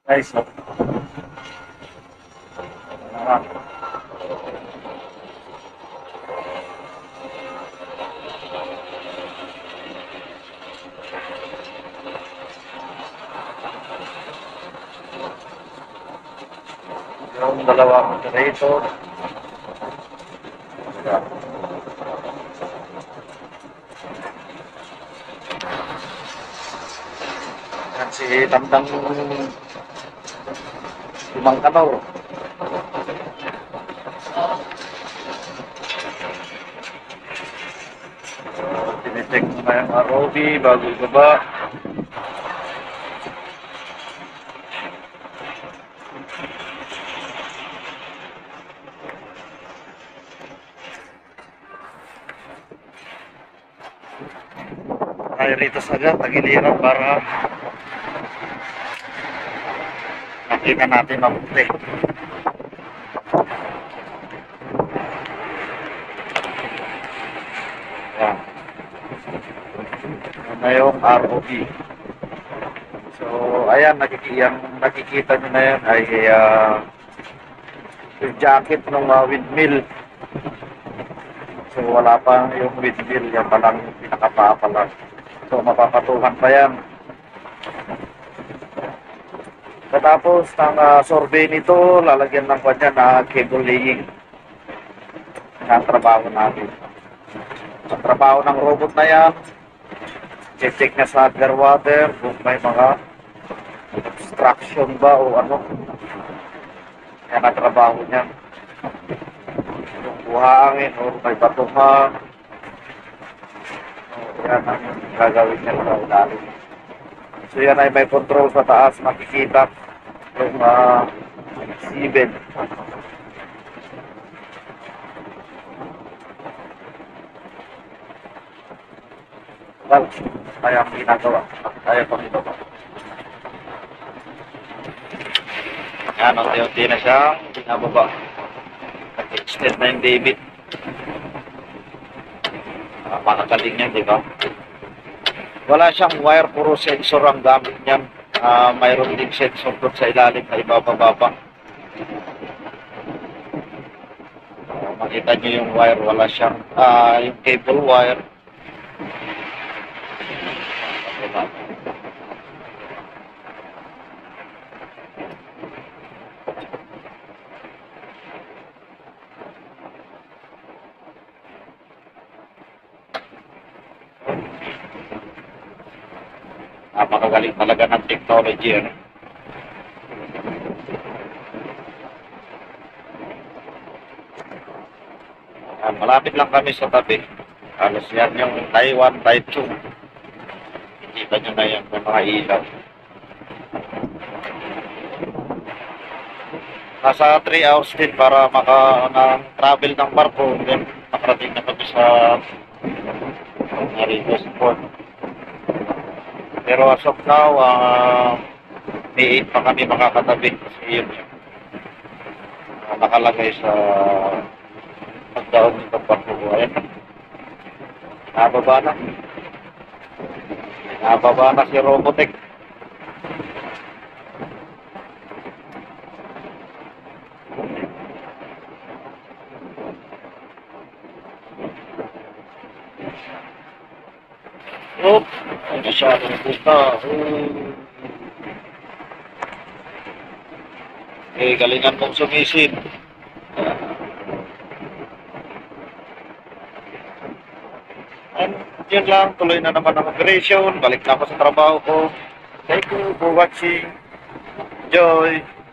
Guys, so, yung dalawang operator. Yan si Tandang Limang Kanaw. Tinicheck mo na yung ROV bago ibaba. Tayo rito sa tagiliran para makita natin mabuti. Yan. Yan na yung ROV. So, ayan, nakikita nyo na yan ay yung jacket ng windmill. So, wala pa yung windmill. Yan pa lang yung pinakapaa pa lang. So, mapapatuhan pa yan. Tapos, ng survey nito, lalagyan ng kanya na cable laying. Yan ang trabaho natin. Ang trabaho ng robot na yan, check na sa underwater kung may mga obstruction ba o ano. Yan ang trabaho niyan. Yung buhangin o may batuhan. Yan ang gagawin niya sa ilalim. So yan ay may control sa taas, makikita yung seabed. Well, kaya ang ginagawa. Kaya pang ito pa. Yan, unti-unti na siyang binababa. Nag-extend na yung David. Makakaling yan, di ba? Wala siyang wire, puro sensor ang gamit niyan. Mayroon din sensor doon sa ilalim na ibababa. Makita niyo yung wire, wala siyang yung cable wire. Napakagaling talaga ng technology. Ano? Malapit lang kami sa tabi. Halos yan yung Taiwan Type 2. Kita nyo na yan ng mga ilaw. Nasa 3 hours din para maka-travel ng barko. Then makarating na kami sa Narito Port. Pero as of now, May 8 pa kami makakatabi kasi yun yung nakalagay sa pagdaon nitong barko. Ayan na. Nababa na. Nababa na si Robotech. Oop! Ay masyadong puta. Eh, galingan mong sumisid. And yun lang, tuloy na naman ang operation. Balik na ako sa trabaho ko. Thank you for watching. Enjoy!